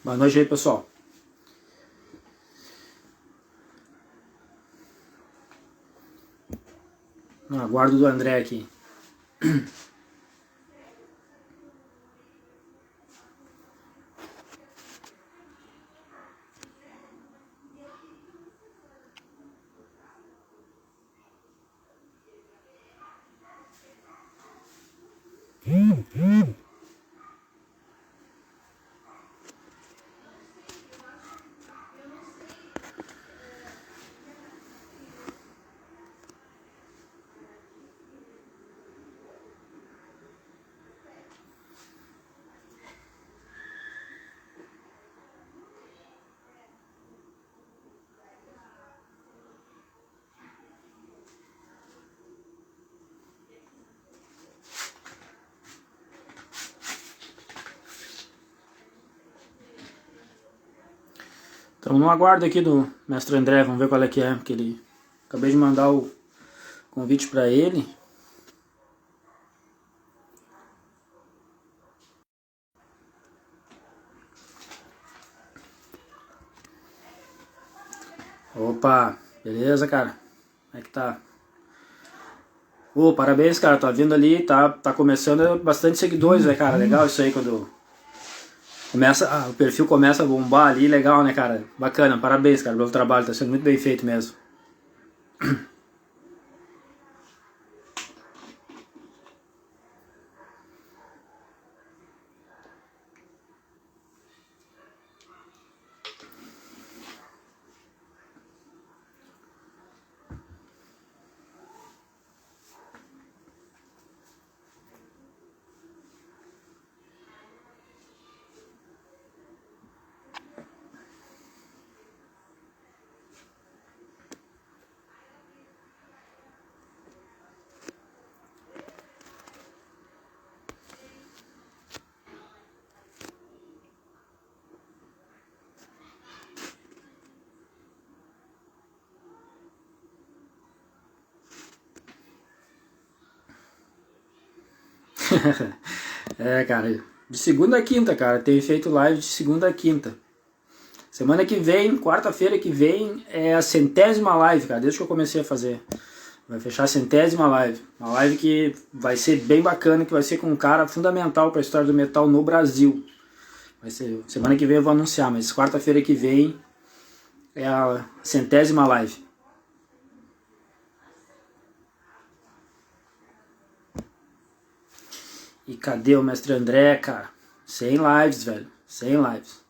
Boa noite aí, pessoal. No aguardo do André aqui. Estamos no aguardo aqui do mestre André, vamos ver qual é que é, porque ele... Acabei de mandar o convite para ele. Opa, beleza, cara? Como é que tá? Ô, parabéns, cara, tá vindo ali, tá começando bastante seguidores, né, cara? Legal isso aí, quando o perfil começa a bombar ali, legal, né, cara? Bacana, parabéns, cara, pelo trabalho, tá sendo muito bem feito mesmo. É, cara, de segunda a quinta, cara, tenho feito live de segunda a quinta. Semana que vem, quarta-feira que vem, é a 100ª live, cara, desde que eu comecei a fazer. Vai fechar a 100ª live. Uma live que vai ser bem bacana, que vai ser com um cara fundamental para a história do metal no Brasil. Vai ser, semana que vem eu vou anunciar, mas quarta-feira que vem é a 100ª live. E cadê o mestre André, cara? 100 lives, velho. 100 lives.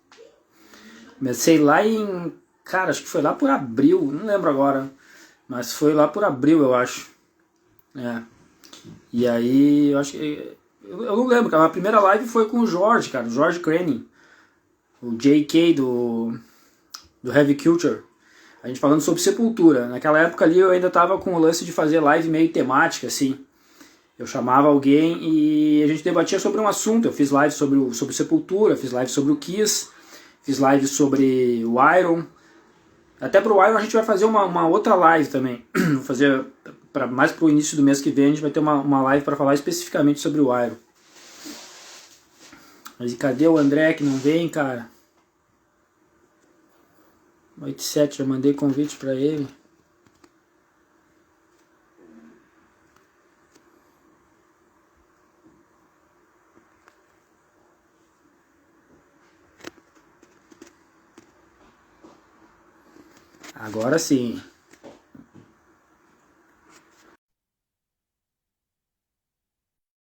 Comecei lá em... Cara, acho que foi lá por abril, não lembro agora. Mas foi lá por abril, eu acho. É. E aí, eu acho que... Eu não lembro, cara. A primeira live foi com o Jorge, cara. O Jorge Craning. O JK do Heavy Culture. A gente falando sobre Sepultura. Naquela época ali eu ainda tava com o lance de fazer live meio temática, assim. Eu chamava alguém e a gente debatia sobre um assunto. Eu fiz live sobre Sepultura, fiz live sobre o Kiss, fiz live sobre o Iron. Até pro Iron a gente vai fazer uma outra live também. Vou fazer mais pro início do mês que vem, a gente vai ter uma live para falar especificamente sobre o Iron. Mas e cadê o André que não vem, cara? 87, já mandei convite para ele. Agora sim.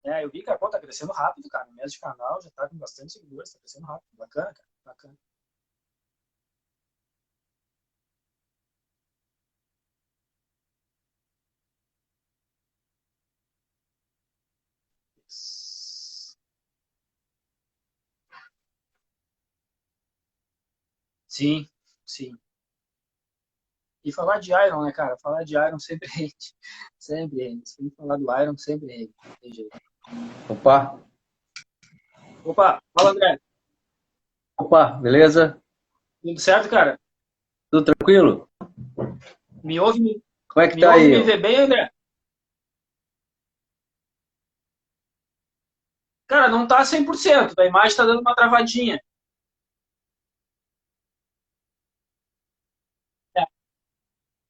É, eu vi que a conta tá crescendo rápido, cara. No mês de canal já tá com bastante seguidores, tá crescendo rápido. Bacana, cara. Bacana. Sim, sim. E falar de Iron, né, cara? Falar de Iron sempre rende. Sempre rende. Se falar do Iron, sempre rende. Não tem jeito. Opa, Opa, fala André. opa, beleza? Tudo certo, cara? Tudo tranquilo? Me ouve, Como é que me tá ouve, aí? me vê bem, André? Cara, não tá 100%. A imagem tá dando uma travadinha.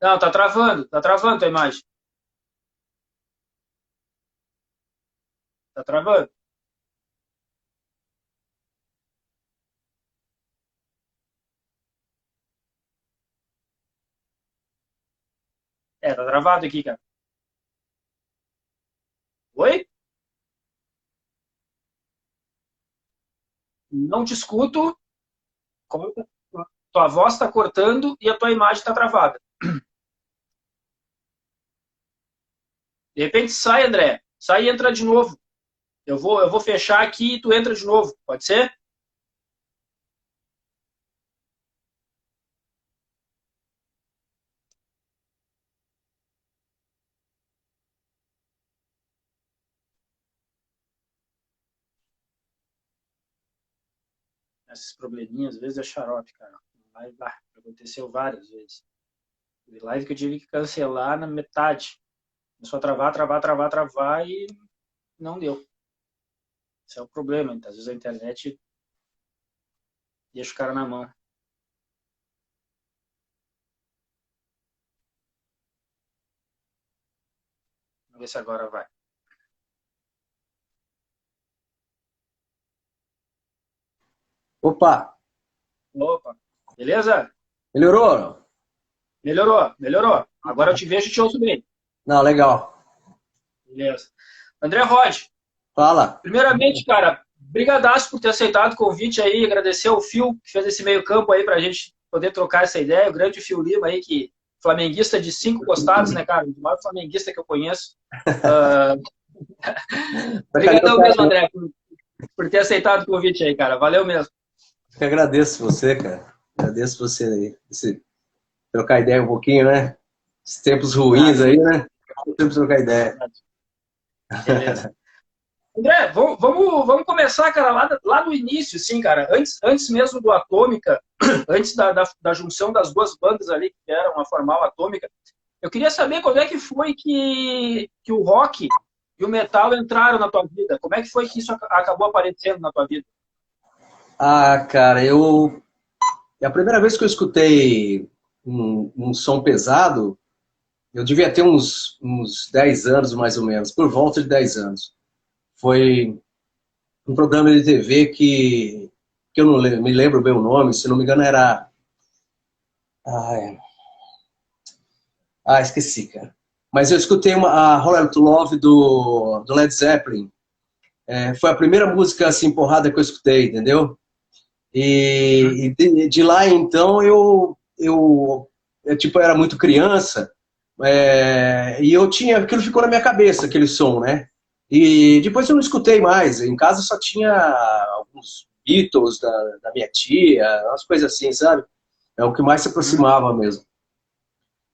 Não, tá travando a imagem. Tá travando. É, tá travado aqui, cara. Oi? Não te escuto. Corta. Tua voz tá cortando e a tua imagem tá travada. De repente sai, André. Sai e entra de novo. Eu vou fechar aqui e tu entra de novo. Pode ser? Esses probleminhas, às vezes é xarope, cara. Live, aconteceu várias vezes. Teve live que eu tive que cancelar na metade. Começou a travar e não deu. Esse é o problema. Então, às vezes a internet deixa o cara na mão. Vamos ver se agora vai. Opa, Opa, beleza? melhorou? Melhorou, melhorou. Agora eu te vejo e te ouço bem. Não, legal. Beleza. André Rod, Fala. primeiramente, cara, brigadaço por ter aceitado o convite aí, agradecer ao Fio, que fez esse meio campo aí pra gente poder trocar essa ideia, o grande Fio Lima aí, que flamenguista de 5 costados, né, cara? O maior flamenguista que eu conheço. Obrigadão mesmo, André, por ter aceitado o convite aí, cara. Valeu mesmo. Eu agradeço você, cara. Agradeço você aí. Trocar ideia um pouquinho, né? Os tempos ruins aí, né? Sempre trocar ideia. Beleza. André, vamos começar, cara, lá no início, sim, cara. Antes mesmo do Atômica, antes da junção das duas bandas ali que eram a formar o Atômica, eu queria saber como é que foi que o rock e o metal entraram na tua vida. Como é que foi que isso acabou aparecendo na tua vida? Ah, cara, é a primeira vez que eu escutei um som pesado, eu devia ter uns 10 anos, mais ou menos, por volta de 10 anos. Foi um programa de TV que eu não me lembro bem o nome, se não me engano era... Ai, esqueci, cara. Mas eu escutei a Roll to Love do Led Zeppelin. Foi a primeira música assim, porrada que eu escutei, entendeu? E de lá então tipo, eu era muito criança, e eu tinha, aquilo ficou na minha cabeça, aquele som, né? E depois eu não escutei mais, em casa só tinha alguns Beatles da minha tia, umas coisas assim, sabe? É o que mais se aproximava mesmo.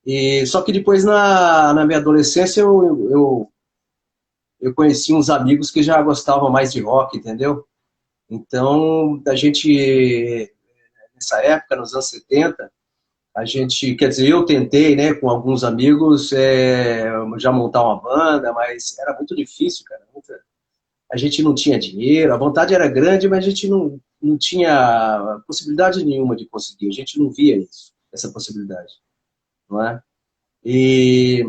E só que depois na minha adolescência eu conheci uns amigos que já gostavam mais de rock, entendeu? Então, a gente, nessa época, nos anos 70, a gente, quer dizer, eu tentei, né, com alguns amigos, já montar uma banda, mas era muito difícil, cara. A gente não tinha dinheiro, a vontade era grande, mas a gente não tinha possibilidade nenhuma de conseguir. A gente não via isso, essa possibilidade, não é? E,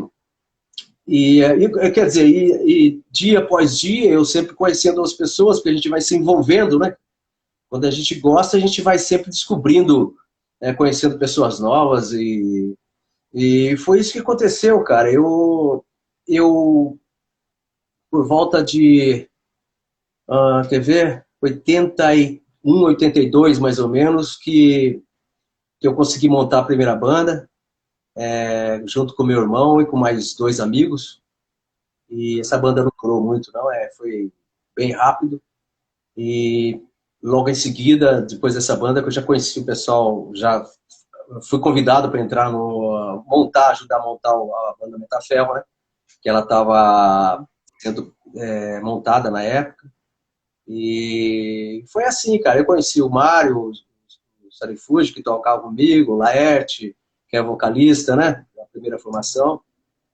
quer dizer, dia após dia, eu sempre conhecendo as pessoas, porque a gente vai se envolvendo, né? Quando a gente gosta, a gente vai sempre descobrindo, conhecendo pessoas novas e foi isso que aconteceu, cara. Eu por volta de, quer ver, 81, 82 mais ou menos, que eu consegui montar a primeira banda, junto com meu irmão e com mais dois amigos. E essa banda não durou muito, não, foi bem rápido. E logo em seguida, depois dessa banda, que eu já conheci o pessoal, já fui convidado para entrar ajudar a montar a banda Metaferro, né? Que ela estava sendo montada na época. E foi assim, cara. Eu conheci o Mário, o Sarifuji, que tocava comigo, o Laerte, que é vocalista, né? Da primeira formação,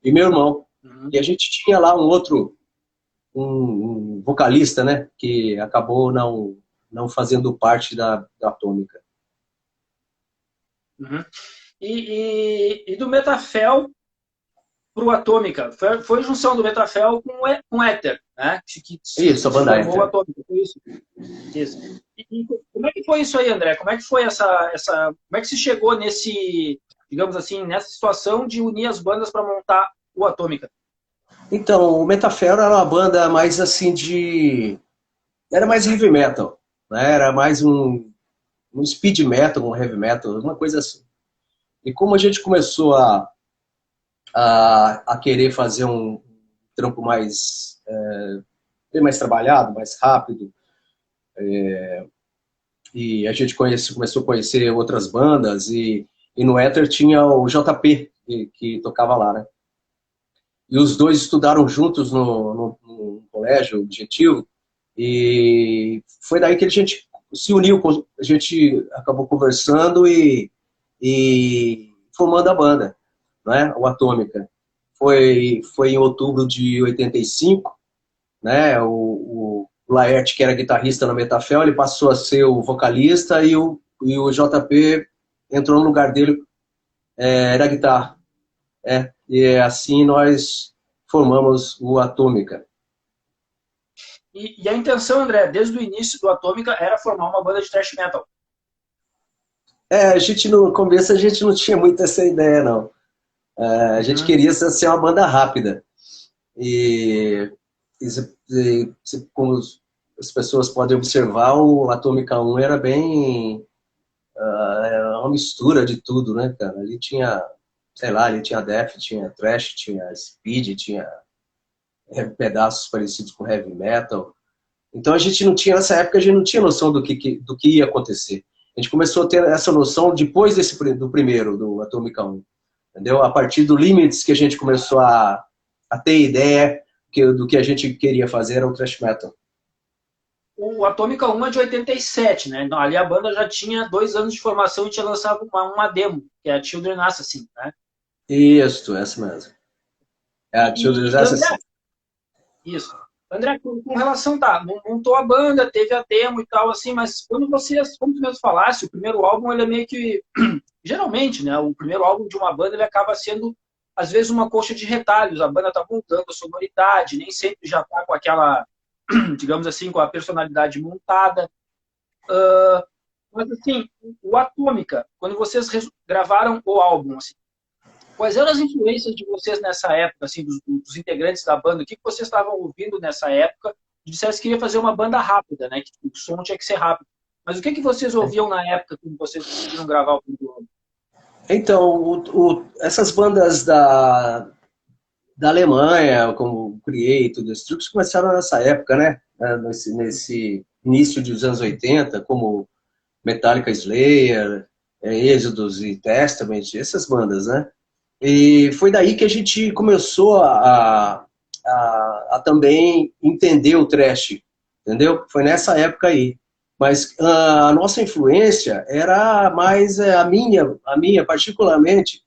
e meu irmão. Uhum. E a gente tinha lá um vocalista, né? Que acabou não fazendo parte da Atômica. Uhum. E do Metafel para o Atômica. Foi a junção do Metafel com o Éter, né? Isso, a Que banda formou o Éter. Atômica. Foi isso. Isso. E como é que foi isso aí, André? Como é que foi como é que se chegou nesse, digamos assim, nessa situação de unir as bandas para montar o Atômica? Então, o Metafel era uma banda mais assim de... Era mais heavy metal, né? Era mais um speed metal, um heavy metal, uma coisa assim. E como a gente começou a querer fazer um trampo mais, bem mais trabalhado, mais rápido, e a gente começou a conhecer outras bandas, e no Ether tinha o JP, que tocava lá, né? E os dois estudaram juntos no colégio Objetivo, e foi daí que a gente se uniu, a gente acabou conversando e formando a banda, né? O Atômica. Foi em outubro de 85, né? O Laerte, que era guitarrista na Metafel, ele passou a ser o vocalista e o JP entrou no lugar dele, era guitarra. E assim nós formamos o Atômica. E a intenção, André, desde o início do Atômica era formar uma banda de thrash metal. A gente no começo a gente não tinha muito essa ideia, não. A gente Uhum. queria ser uma banda rápida. E, como as pessoas podem observar, o Atômica 1 era bem uma mistura de tudo, né, cara? Ali tinha, sei lá, ali tinha death, tinha thrash, tinha speed, tinha pedaços parecidos com heavy metal. Então a gente não tinha, nessa época, a gente não tinha noção do que ia acontecer. A gente começou a ter essa noção depois do primeiro, do Atomica 1. Entendeu? A partir do Limits que a gente começou a ter ideia do que a gente queria fazer era o thrash metal. O Atômica 1 é de 87, né? Então, ali a banda já tinha 2 anos de formação e tinha lançado uma demo, que é a Children Assassin, né? Isso, essa mesmo. É a Children's André, Assassin. isso. André, com relação, tá, montou a banda, teve a demo e tal, assim, mas como tu mesmo falasse, o primeiro álbum, ele é meio que, geralmente, né, o primeiro álbum de uma banda, ele acaba sendo, às vezes, uma coxa de retalhos, a banda tá montando a sonoridade, nem sempre já tá com aquela, digamos assim, com a personalidade montada. Mas, assim, o Atômica, quando vocês gravaram o álbum, assim, quais eram as influências de vocês nessa época, assim, dos integrantes da banda? O que vocês estavam ouvindo nessa época? Disseram que queria fazer uma banda rápida, né? Que o som tinha que ser rápido. Mas o que vocês ouviam na época quando vocês decidiram gravar o primeiro álbum? Então, essas bandas da Alemanha, como o Creator, The Strokes, começaram nessa época, né? Nesse início dos anos 80, como Metallica, Slayer, Exodus e Testament, essas bandas, né? E foi daí que a gente começou a também entender o thrash, entendeu? Foi nessa época aí. Mas a nossa influência era mais a minha particularmente,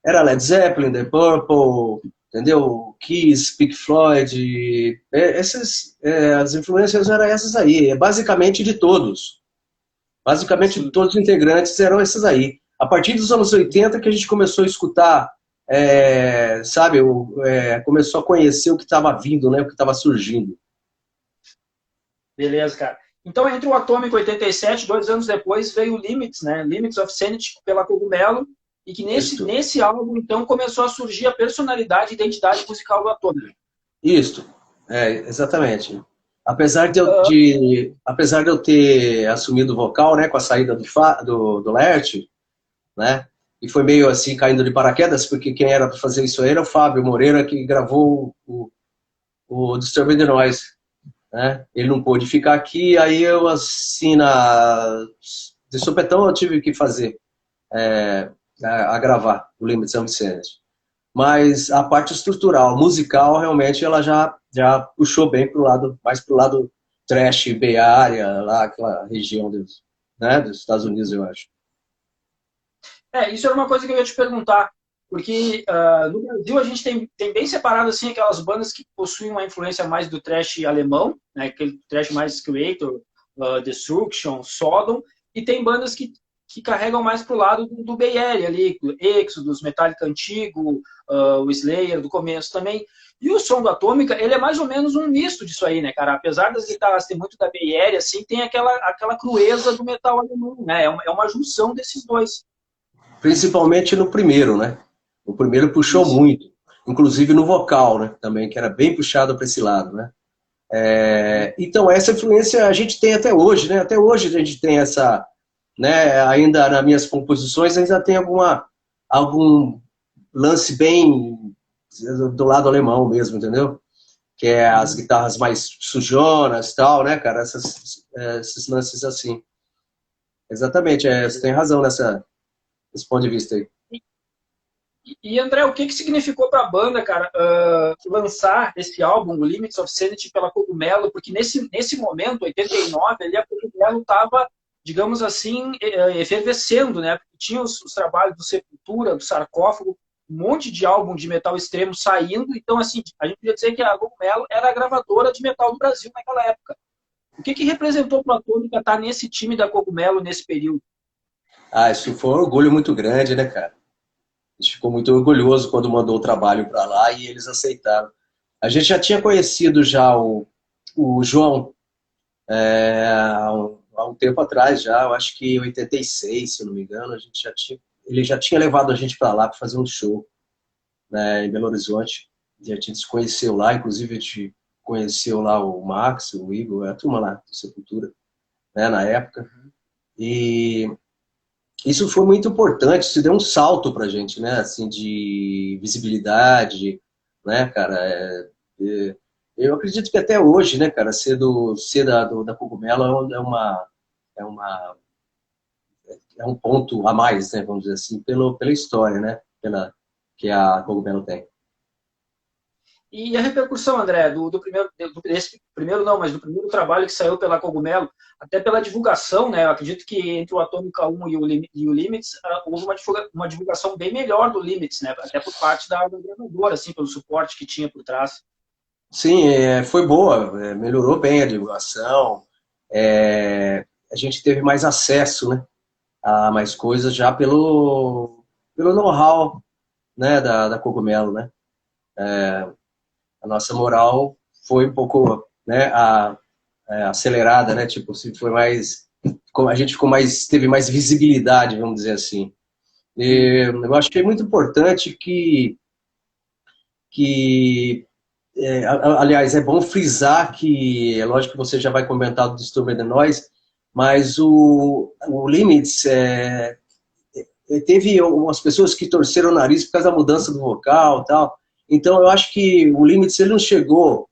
era Led Zeppelin, The Purple, entendeu? Kiss, Pink Floyd, as influências eram essas aí, basicamente de todos. Basicamente Sim. todos os integrantes eram esses aí. A partir dos anos 80 que a gente começou a escutar, sabe, começou a conhecer o que estava vindo, né, o que estava surgindo. Beleza, cara. Então, entre o Atômico 87, 2 anos depois, veio o Limits, né? Limits of Sanity pela Cogumelo, e que Isso, nesse álbum, então, começou a surgir a personalidade e identidade musical do Atômico. isso, exatamente. Apesar de eu ter assumido o vocal, né, com a saída do Laerte, né, e foi meio assim caindo de paraquedas, porque quem era para fazer isso aí era o Fábio Moreira, que gravou o Disturbing the Noise, né? Ele não pôde ficar aqui, aí eu assim de supetão eu tive que fazer a gravar o Limits of Insanity. Mas a parte estrutural, musical, realmente ela já puxou bem mais pro lado trash, Bay Area, lá aquela região dos Estados Unidos, eu acho. Isso era uma coisa que eu ia te perguntar, porque no Brasil a gente tem bem separado assim aquelas bandas que possuem uma influência mais do thrash alemão, né, aquele thrash mais Creator, Destruction, Sodom, e tem bandas que que carregam mais pro lado do Bay Area ali, do Exodus, Metallica antigo, o Slayer do começo também. E o som do Atômica, ele é mais ou menos um misto disso aí, né, cara? Apesar das guitarras ter muito da Bay Area, assim, tem aquela crueza do metal alemão, né? É uma junção desses dois. Principalmente no primeiro, né? O primeiro puxou Isso. muito, inclusive no vocal, né? Também, que era bem puxado para esse lado, né? Então, essa influência a gente tem até hoje, né? Até hoje a gente tem essa, né? Ainda nas minhas composições, ainda tem algum lance bem do lado alemão mesmo, entendeu? Que é as guitarras mais sujonas e tal, né, cara? Esses lances assim. Exatamente, você tem razão nesse ponto de vista aí. E André, o que significou para a banda, cara, lançar esse álbum, o Limits of Sanity, pela Cogumelo? Porque nesse momento, 89, ali a Cogumelo estava, digamos assim, efervescendo, né? Porque tinha os trabalhos do Sepultura, do Sarcófago, um monte de álbum de metal extremo saindo. Então, assim, a gente podia dizer que a Cogumelo era a gravadora de metal do Brasil naquela época. O que representou para a Atômica estar nesse time da Cogumelo nesse período? Isso foi um orgulho muito grande, né, cara? A gente ficou muito orgulhoso quando mandou o trabalho para lá e eles aceitaram. A gente já tinha conhecido já o João há um tempo atrás, já, eu acho que em 86, se eu não me engano, ele já tinha levado a gente para lá para fazer um show, né, em Belo Horizonte. E a gente se conheceu lá, inclusive a gente conheceu lá o Max, o Igor, a turma lá do Sepultura, né, na época. E isso foi muito importante, isso deu um salto pra gente, né, assim, de visibilidade, né, cara. Eu acredito que até hoje, né, cara, ser da Cogumelo é uma, é um ponto a mais, né, vamos dizer assim, pela história, né, que a Cogumelo tem. E a repercussão, André, desse primeiro não, mas do primeiro trabalho que saiu pela Cogumelo, até pela divulgação, né? Eu acredito que entre o Atômica 1 e o Limits, houve uma divulgação bem melhor do Limits, né? Até por parte da gravadora, assim, pelo suporte que tinha por trás. Sim, foi boa, melhorou bem a divulgação, a gente teve mais acesso, né, a mais coisas já pelo know-how, né, da Cogumelo, né. A nossa moral foi um pouco, né, acelerada, né, tipo, se foi mais, a gente teve mais visibilidade, vamos dizer assim. E eu achei muito importante que aliás, é bom frisar que, é lógico que você já vai comentar do Disturber the Noise, mas o Limits teve algumas pessoas que torceram o nariz por causa da mudança do vocal e tal. Então, eu acho que o Limits ele não chegou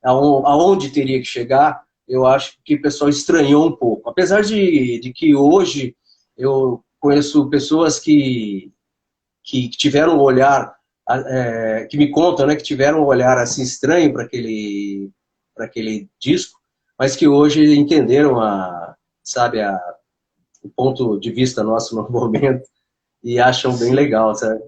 aonde teria que chegar. Eu acho que o pessoal estranhou um pouco. Apesar de que hoje eu conheço pessoas que tiveram um olhar, que me contam, né, que tiveram um olhar assim estranho para aquele disco, mas que hoje entenderam sabe, o ponto de vista nosso no momento e acham bem legal, sabe?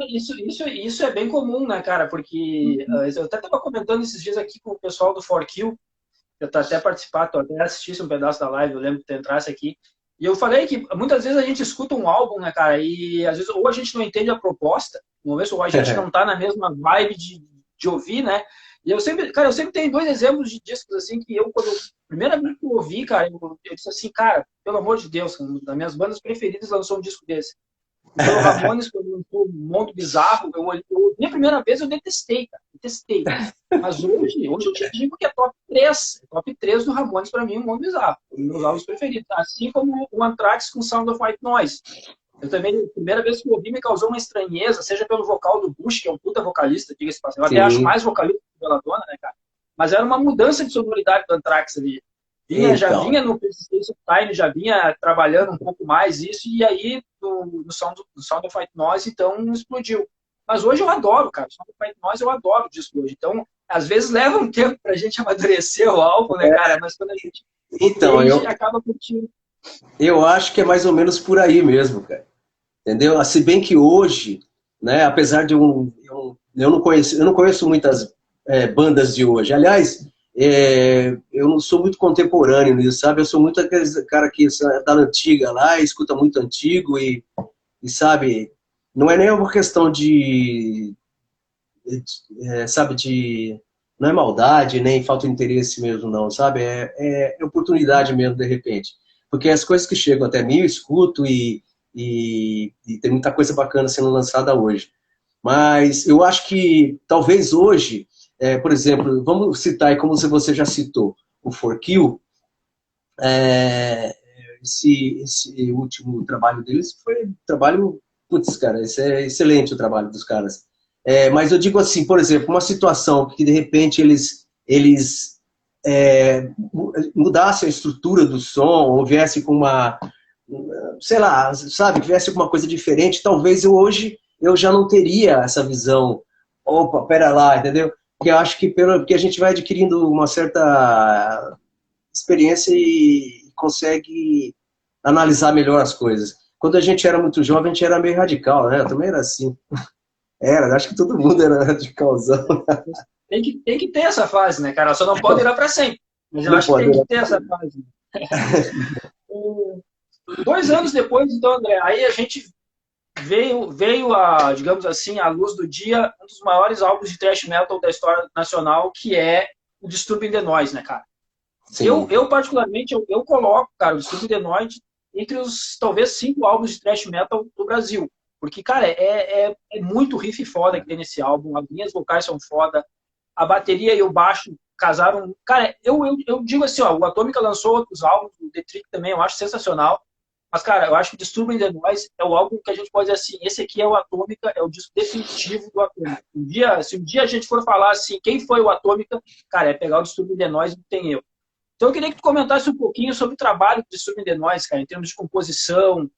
Isso é bem comum, né, cara? Porque eu até estava comentando esses dias aqui com o pessoal do 4Q, eu até participar, eu até assistisse um pedaço da live, eu lembro que tu entrasse aqui. E eu falei que muitas vezes a gente escuta um álbum, né, cara, e às vezes ou a gente não entende a proposta, uma vez ou a gente não tá na mesma vibe de ouvir, né? E eu sempre tenho dois exemplos de discos assim que quando primeira vez que eu ouvi, cara, eu disse assim, cara, pelo amor de Deus, uma das minhas bandas preferidas lançou um disco desse. Foi o Ramones, quando lançou um Mundo Bizarro, eu ouvi a primeira vez, eu detestei, cara, detestei. Mas hoje eu te digo que é top 3 do Ramones para mim, o Mundo Bizarro, um dos meus álbuns preferidos. Assim como o Anthrax com Sound of White Noise. Eu também, a primeira vez que eu ouvi, me causou uma estranheza, seja pelo vocal do Bush, que é um puta vocalista, diga-se passagem. Eu até acho mais vocalista que o Belladonna, né, cara? Mas era uma mudança de sonoridade do Anthrax ali. Já vinha no Persistence Time, já vinha trabalhando um pouco mais isso, e aí no Sound of White Noise, então, explodiu. Mas hoje eu adoro, cara. Sound of White Noise eu adoro o disco hoje. Então, às vezes leva um tempo pra gente amadurecer o álbum, né, cara? Mas quando a gente entende, acaba curtindo. Eu acho que é mais ou menos por aí mesmo, cara. Entendeu? Se bem que hoje, né, apesar de eu não conheço muitas bandas de hoje. Aliás, eu não sou muito contemporâneo nisso, sabe? Eu sou muito aquele cara que é da antiga lá, escuta muito antigo e sabe, não é nem uma questão sabe, não é maldade, nem falta de interesse mesmo, não, sabe? É oportunidade mesmo, de repente. Porque as coisas que chegam até mim, eu escuto e tem muita coisa bacana sendo lançada hoje. Mas eu acho que talvez hoje, por exemplo, vamos citar aí, como você já citou, o Forkill, é, esse último trabalho deles foi um trabalho, putz, cara, esse é excelente o trabalho dos caras. Mas eu digo assim, por exemplo, uma situação que de repente eles mudassem a estrutura do som, ou viesse com uma, sei lá, sabe, que viesse com uma coisa diferente, talvez hoje eu já não teria essa visão, opa, pera lá, entendeu? Porque eu acho que porque a gente vai adquirindo uma certa experiência e consegue analisar melhor as coisas. Quando a gente era muito jovem, a gente era meio radical, né? Eu também era assim. Acho que todo mundo era radicalzão. Tem que ter essa fase, né, cara? Só não pode durar para sempre. Mas eu Não acho que pode, tem né? que ter essa fase. 2 anos depois, então, André, aí a gente veio a, digamos assim, à luz do dia, um dos maiores álbuns de thrash metal da história nacional, que é o Disturbing the Noise, né, cara? Sim. Eu particularmente, eu coloco, cara, o Disturbing the Noise entre os, talvez, 5 álbuns de thrash metal do Brasil. Porque, cara, é muito riff foda que tem nesse álbum, as linhas vocais são foda, a bateria e o baixo casaram. Cara, eu digo assim, ó, o Atômica lançou outros álbuns, o The Trick também, eu acho sensacional. Mas, cara, eu acho que Disturbing the Noise é o álbum que a gente pode dizer assim, esse aqui é o Atômica, é o disco definitivo do Atômica. Se um dia a gente for falar assim, quem foi o Atômica, cara, é pegar o Disturbing the Noise, não tem erro. Então eu queria que tu comentasse um pouquinho sobre o trabalho do Disturbing the Noise, cara, em termos de composição,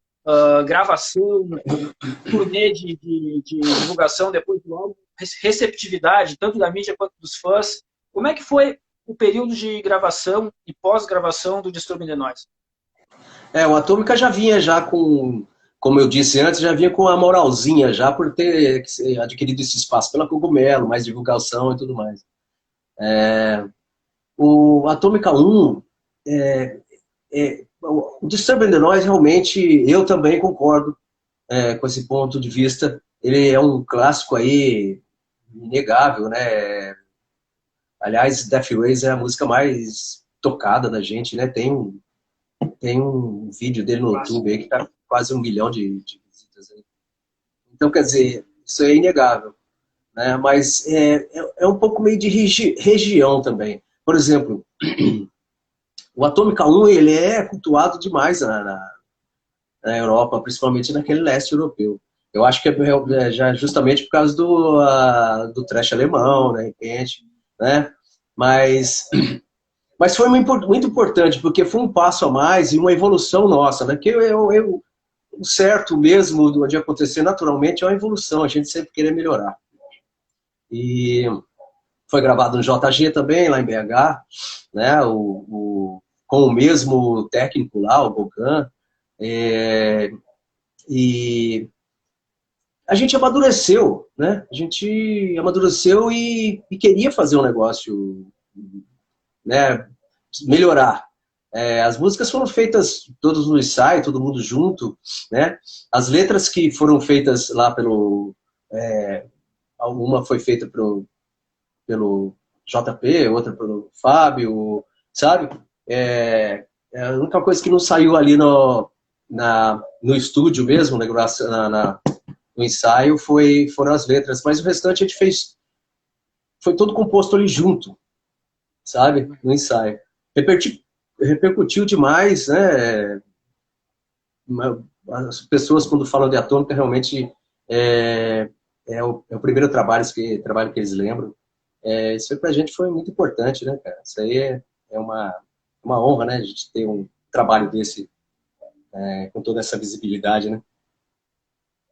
gravação, turnê de divulgação depois do álbum, receptividade, tanto da mídia quanto dos fãs. Como é que foi o período de gravação e pós-gravação do Disturbing the Noise? O Atômica já vinha já com, como eu disse antes, já vinha com a moralzinha já por ter adquirido esse espaço pela Cogumelo, mais divulgação e tudo mais. O Atômica 1, o Disturbing the Noise, realmente, eu também concordo com esse ponto de vista. Ele é um clássico aí, inegável, né? Aliás, Death Race é a música mais tocada da gente, né? Tem um vídeo dele no YouTube aí que tá quase 1 milhão de visitas aí. Então, quer dizer, isso é inegável, né? Mas é um pouco meio de região também. Por exemplo, o Atômica 1, ele é cultuado demais na Europa, principalmente naquele leste europeu. Eu acho que é já justamente por causa do thrash alemão, de repente, né? Mas, mas foi muito importante, porque foi um passo a mais e uma evolução nossa, né? Que o certo mesmo de acontecer naturalmente é uma evolução, a gente sempre querer melhorar. E foi gravado no JG também, lá em BH, né? Com o mesmo técnico lá, o Bocan. E a gente amadureceu, né? A gente amadureceu e queria fazer um negócio, né? Melhorar. As músicas foram feitas todos no ensaio, todo mundo junto, né? As letras que foram feitas lá alguma foi feita pelo JP, outra pelo Fábio, sabe? A única coisa que não saiu ali no estúdio mesmo, no ensaio, foram as letras, mas o restante a gente fez, foi todo composto ali junto, sabe? No ensaio. Repercutiu demais, né? As pessoas, quando falam de Atômica, realmente é o primeiro trabalho que eles lembram. Isso pra gente foi muito importante, né, cara? Isso aí é uma honra, né? A gente ter um trabalho desse com toda essa visibilidade, né?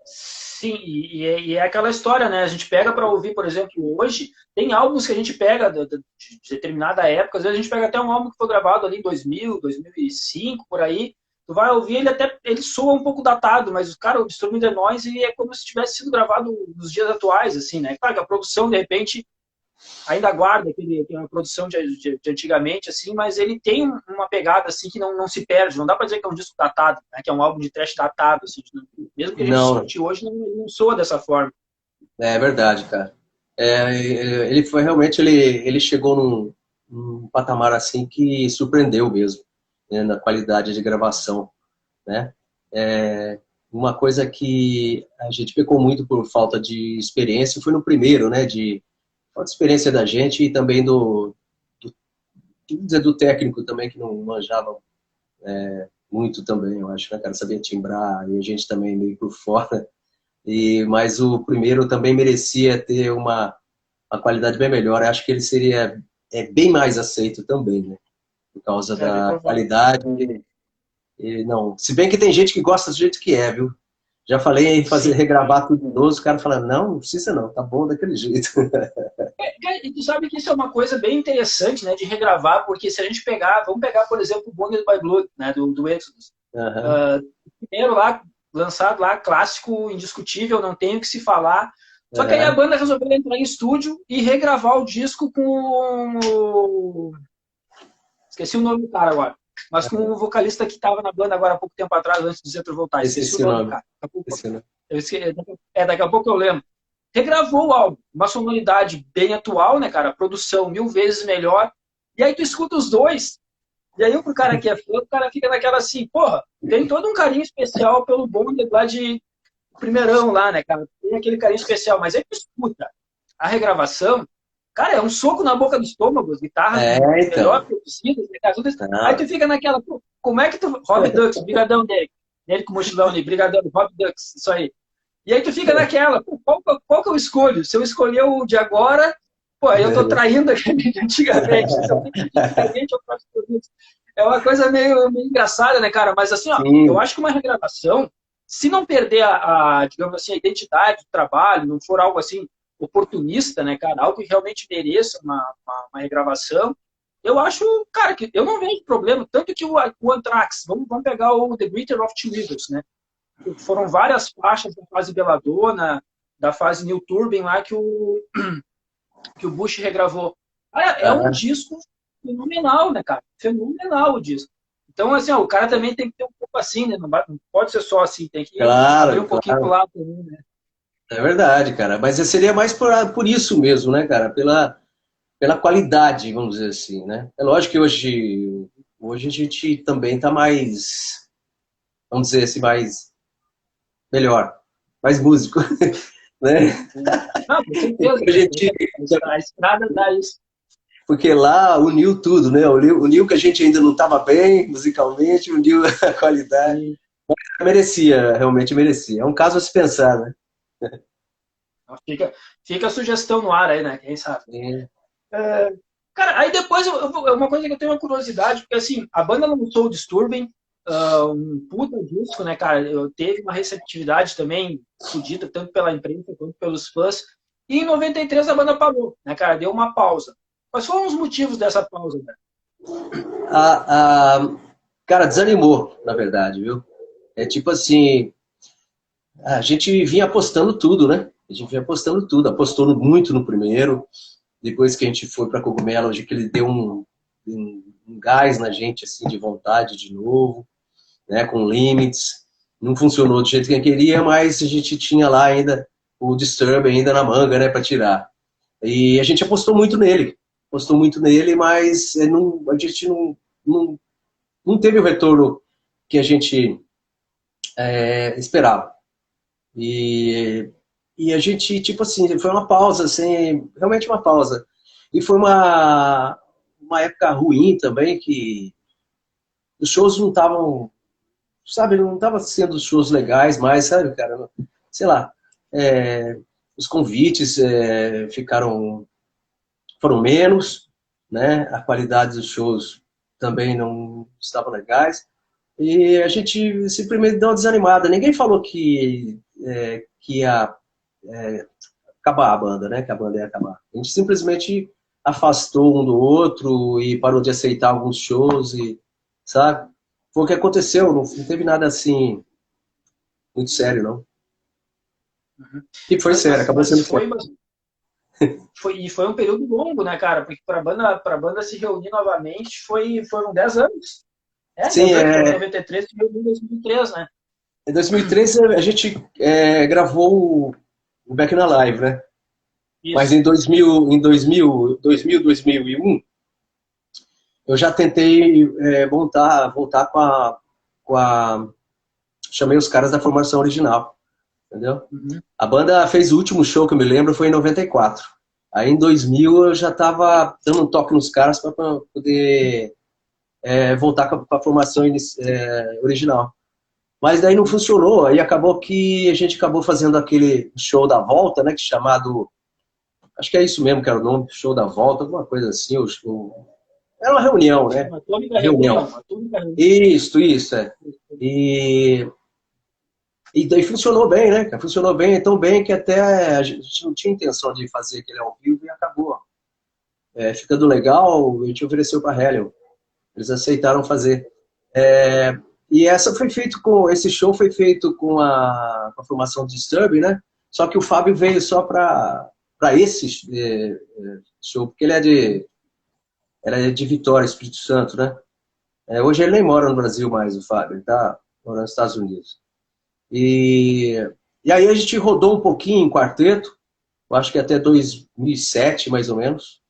Sim, e é aquela história, né? A gente pega para ouvir, por exemplo, hoje, tem álbuns que a gente pega de determinada época, às vezes a gente pega até um álbum que foi gravado ali em 2000, 2005, por aí, tu vai ouvir, ele soa um pouco datado, mas, cara, o Disturbing the Noise é como se tivesse sido gravado nos dias atuais, assim, né? Claro que a produção, de repente, ainda guarda aquela produção de antigamente, assim, mas ele tem uma pegada assim que não se perde. Não dá para dizer que é um disco datado, né? Que é um álbum de thrash datado, assim, mesmo que a gente Não, escute hoje, não soa dessa forma. é verdade, cara. Ele foi realmente, ele chegou num patamar assim que surpreendeu mesmo, né, na qualidade de gravação, né? É, uma coisa que a gente pecou muito por falta de experiência foi no primeiro, né? De falta de experiência da gente e também do técnico também, que não manjava muito também, eu acho, né, cara? Sabia timbrar e a gente também meio por fora. Mas o primeiro também merecia ter uma qualidade bem melhor. Eu acho que ele seria bem mais aceito também, né? Por causa É bem da provável. qualidade. Não. Se bem que tem gente que gosta do jeito que é, viu? Já falei em fazer Sim. regravar tudo de novo, o cara fala, não precisa não, tá bom daquele jeito. E tu sabe que isso é uma coisa bem interessante, né, de regravar, porque se a gente pegar, vamos pegar, por exemplo, o Bonded by Blood, né, do Exodus. Uhum. Primeiro lá, lançado lá, clássico, indiscutível, não tem o que se falar. Só que aí a Uhum. banda resolveu entrar em estúdio e regravar o disco com esqueci o nome do cara agora. Mas com o vocalista que estava na banda agora há pouco tempo atrás, antes do Zetro voltar. Esqueci o Esqueci o nome do nome. cara. Esqueci o nome. Daqui a pouco eu lembro. Regravou o álbum. Uma sonoridade bem atual, né, cara? Produção 1000 vezes melhor. E aí tu escuta os dois. E aí pro cara que é fã, o cara fica naquela assim, porra, tem todo um carinho especial pelo Bond lá de primeirão lá, né, cara? Tem aquele carinho especial. Mas aí tu escuta a regravação, cara, é um soco na boca do estômago, as guitarras melhor Então. produzidas, né, cara? Aí Não. tu fica naquela, pô, como é que tu. Rob Dux, brigadão dele. Nele com o mochilão ali, brigadão, Rob Dux, isso aí. E aí tu fica naquela, pô, qual que eu escolho? Se eu escolher o de agora, pô, aí eu tô traindo aquele de antigamente. Se eu tenho que diferente, eu faço tudo isso. É uma coisa meio engraçada, né, cara? Mas assim, ó, eu Sim. acho que uma regravação, se não perder digamos assim, a identidade do trabalho, não for algo assim oportunista, né, cara? Algo que realmente mereça uma regravação, eu acho, cara, que eu não vejo problema. Tanto que o Anthrax, vamos pegar o The Greater of Two Evils, né? Foram várias faixas da fase Belladonna, da fase New Turbine lá que o Bush regravou. Cara, é um Uhum. disco fenomenal, né, cara? Fenomenal o disco. Então, assim, ó, o cara também tem que ter um pouco assim, né? Não pode ser só assim, tem que abrir Claro, um pouquinho pro claro. lado também, né? É verdade, cara. Mas seria mais por isso mesmo, né, cara? Pela qualidade, vamos dizer assim, né? É lógico que hoje a gente também tá mais, vamos dizer assim, mais melhor, mais músico, né? Não, com certeza. Porque A estrada dá isso. porque lá uniu tudo, né? Uniu que a gente ainda não estava bem musicalmente, uniu a qualidade. E Merecia, realmente merecia. É um caso a se pensar, né? fica a sugestão no ar aí, né? Quem sabe? É. Cara, aí depois é uma coisa que eu tenho uma curiosidade, porque assim, a banda lançou o Disturbing, um puta disco, né, cara? Teve uma receptividade também fodida, tanto pela imprensa quanto pelos fãs. E em 93 a banda parou, né, cara? Deu uma pausa. Quais foram os motivos dessa pausa, né? A, a, cara, desanimou, na verdade, viu? É tipo assim, a gente vinha apostando tudo, né? A gente vinha apostando tudo, apostou muito no primeiro, depois que a gente foi para Cogumelo, acho que ele deu um gás na gente, assim, de vontade de novo, né? Com limites. Não funcionou do jeito que eu queria, mas a gente tinha lá ainda o Disturb ainda na manga, né, para tirar. E a gente apostou muito nele, mas a gente não, não teve o retorno que a gente esperava. E, e a gente, tipo assim, foi uma pausa, assim, realmente uma pausa. E foi uma época ruim também, que os shows não estavam, sabe, não estavam sendo shows legais mais, sabe, cara? Sei lá, é, os convites foram menos, né? A qualidade dos shows também não estavam legais. E a gente simplesmente deu uma desanimada. Ninguém falou que ia acabar a banda, né? Que a banda ia acabar. A gente simplesmente afastou um do outro e parou de aceitar alguns shows e, sabe? Foi o que aconteceu, não teve nada assim muito sério, não. Uhum. E foi sério, acabou Mas sendo sério. foi, E foi um período longo, né, cara? Porque para a banda se reunir novamente foram 10 anos. É, Sim, 10 anos, foi em 93 e em 2003, né? em 2003 a gente gravou o Back na Live, né? Mas Isso. em 2001, eu já tentei voltar com a... Chamei os caras da formação original, entendeu? Uhum. A banda fez o último show que eu me lembro, foi em 94. Aí em 2000 eu já estava dando um toque nos caras para poder voltar com a formação original. Mas daí não funcionou, aí acabou que a gente acabou fazendo aquele show da volta, né, que é chamado, acho que é isso mesmo que era o nome, show da volta, alguma coisa assim, era uma reunião, né? Uma atômica Uma reunião. reunião, uma atômica reunião. Isso, é. E, e daí funcionou bem, né? Funcionou bem, tão bem que até a gente não tinha intenção de fazer aquele ao vivo e acabou. Ficando legal, a gente ofereceu para a Helium. Eles aceitaram fazer. E esse show foi feito com a formação de Disturbing, né? Só que o Fábio veio só para esse show, porque era de Vitória, Espírito Santo, né? Hoje ele nem mora no Brasil mais, o Fábio, ele está morando nos Estados Unidos. E, e aí a gente rodou um pouquinho em quarteto, eu acho que até 2007, mais ou menos.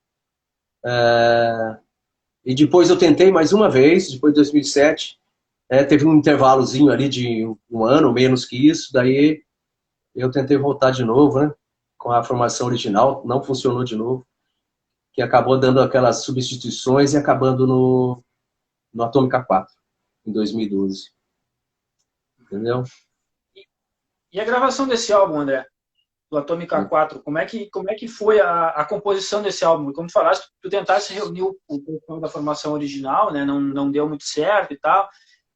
E depois eu tentei mais uma vez, depois de 2007. Teve um intervalozinho ali de um ano, menos que isso, daí eu tentei voltar de novo, né? Com a formação original, não funcionou de novo, que acabou dando aquelas substituições e acabando no Atômica 4, em 2012. Entendeu? E a gravação desse álbum, André, do Atômica 4, como é que foi a composição desse álbum? Como tu falaste, tu tentaste reunir o pessoal da formação original, né? Não deu muito certo e tal.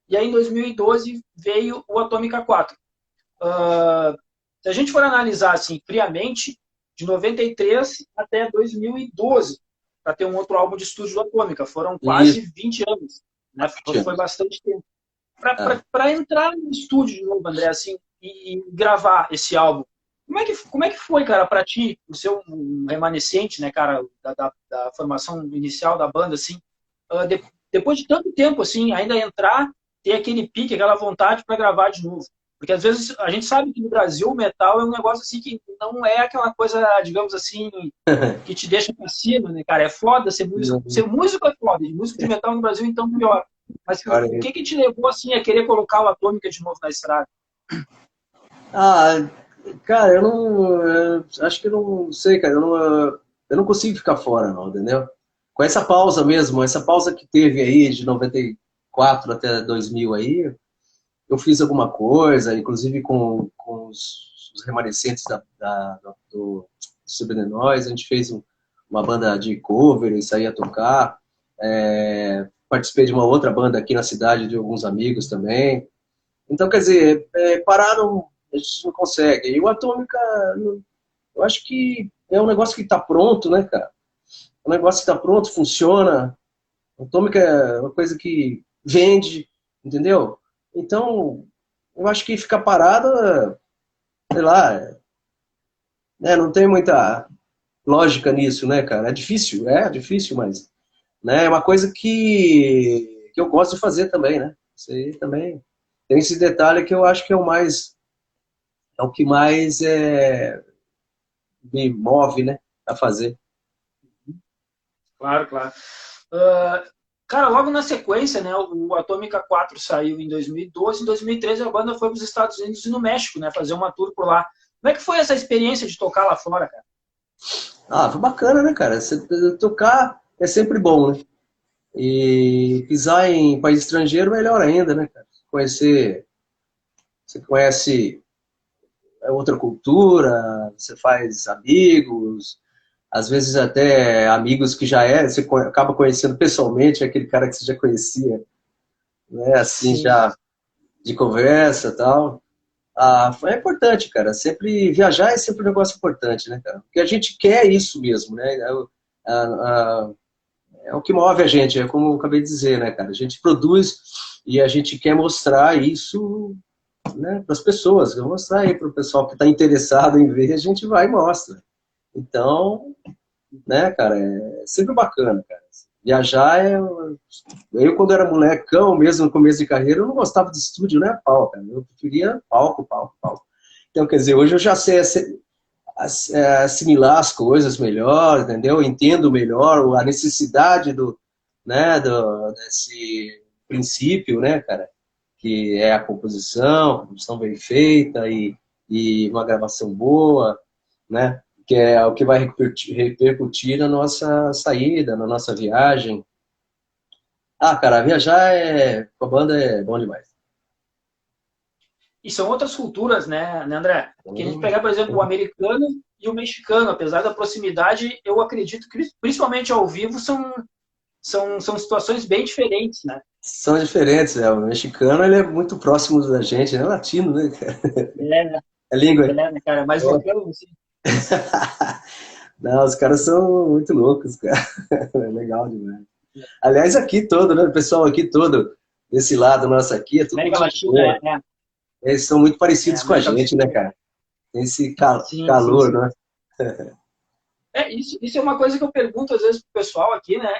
E aí, em 2012, veio o Atômica 4. Se a gente for analisar assim, friamente, de 93 até 2012, para ter um outro álbum de estúdio do Atômica, foram E quase 20 anos. Né? 20 Foi anos. bastante tempo. Para entrar no estúdio de novo, André, assim, e gravar esse álbum, como é que foi, cara, para ti, o seu remanescente, né, cara, da formação inicial da banda, assim, depois de tanto tempo, assim, ainda entrar, ter aquele pique, aquela vontade para gravar de novo? Porque às vezes a gente sabe que no Brasil o metal é um negócio assim que não é aquela coisa, digamos assim, que te deixa pra cima, né, cara? É foda ser músico. Ser músico é foda. E músico de metal no Brasil, então, pior. Mas o que te levou, assim, a querer colocar o Atômica de novo na estrada? Ah, cara, acho que eu não sei, cara, eu não consigo ficar fora, não, entendeu? Com essa pausa mesmo, essa pausa que teve aí de 94 até 2000 aí, eu fiz alguma coisa, inclusive com os remanescentes do Subrenóis, a gente fez uma banda de cover, e saía a tocar, participei de uma outra banda aqui na cidade de alguns amigos também. Então, quer dizer, parar não, a gente não consegue. E o Atômica, eu acho que é um negócio que está pronto, né, cara? É um negócio que está pronto, funciona. O Atômica é uma coisa que vende, entendeu? Então, eu acho que ficar parado, sei lá, não tem muita lógica nisso, né, cara? É difícil, mas né, é uma coisa que eu gosto de fazer também, né? Isso aí também tem esse detalhe que eu acho que é o que mais me move, né, a fazer. Claro, claro. Cara, logo na sequência, né, o Atômica 4 saiu em 2012, em 2013 a banda foi para os Estados Unidos e no México, né, fazer uma tour por lá. Como é que foi essa experiência de tocar lá fora, cara? Ah, foi bacana, né, cara? Tocar é sempre bom, né? E pisar em país estrangeiro melhor ainda, né, cara? Você conhece outra cultura, você faz amigos, às vezes até amigos que você acaba conhecendo pessoalmente, aquele cara que você já conhecia, né, assim, Sim. já de conversa e tal. Ah, é importante, cara. Sempre viajar é sempre um negócio importante, né, cara? Porque a gente quer isso mesmo, né? A- é o que move a gente, é como eu acabei de dizer, né, cara? A gente produz e a gente quer mostrar isso, né, para as pessoas. Quer mostrar aí para o pessoal que está interessado em ver, a gente vai e mostra. Então, né, cara, é sempre bacana, cara. Viajar é... Eu, quando era molecão, mesmo no começo de carreira, eu não gostava de estúdio, né, pau, cara. Eu preferia palco, palco, palco. Então, quer dizer, hoje eu já sei assimilar as coisas melhor, entendeu? Eu entendo melhor a necessidade né, desse princípio, né, cara, que é a composição bem feita e uma gravação boa, né, que é o que vai repercutir na nossa saída, na nossa viagem. Ah, cara, viajar com a banda é bom demais. E são outras culturas, né, André? Porque a gente pegar, por exemplo, o americano e o mexicano, apesar da proximidade, eu acredito que, principalmente ao vivo, são situações bem diferentes, né? São diferentes, né? O mexicano, ele é muito próximo da gente, é latino, né? É, né? É língua. Né, cara? Mais loucão, assim. Não, os caras são muito loucos, cara. É legal demais. Aliás, aqui todo, né? O pessoal aqui todo, desse lado nosso aqui, é tudo América gente Latina, boa. Eles são muito parecidos com a América gente, né, Latina. cara? Tem esse Sim, sim, calor, sim. né? Isso é uma coisa que eu pergunto às vezes pro pessoal aqui, né?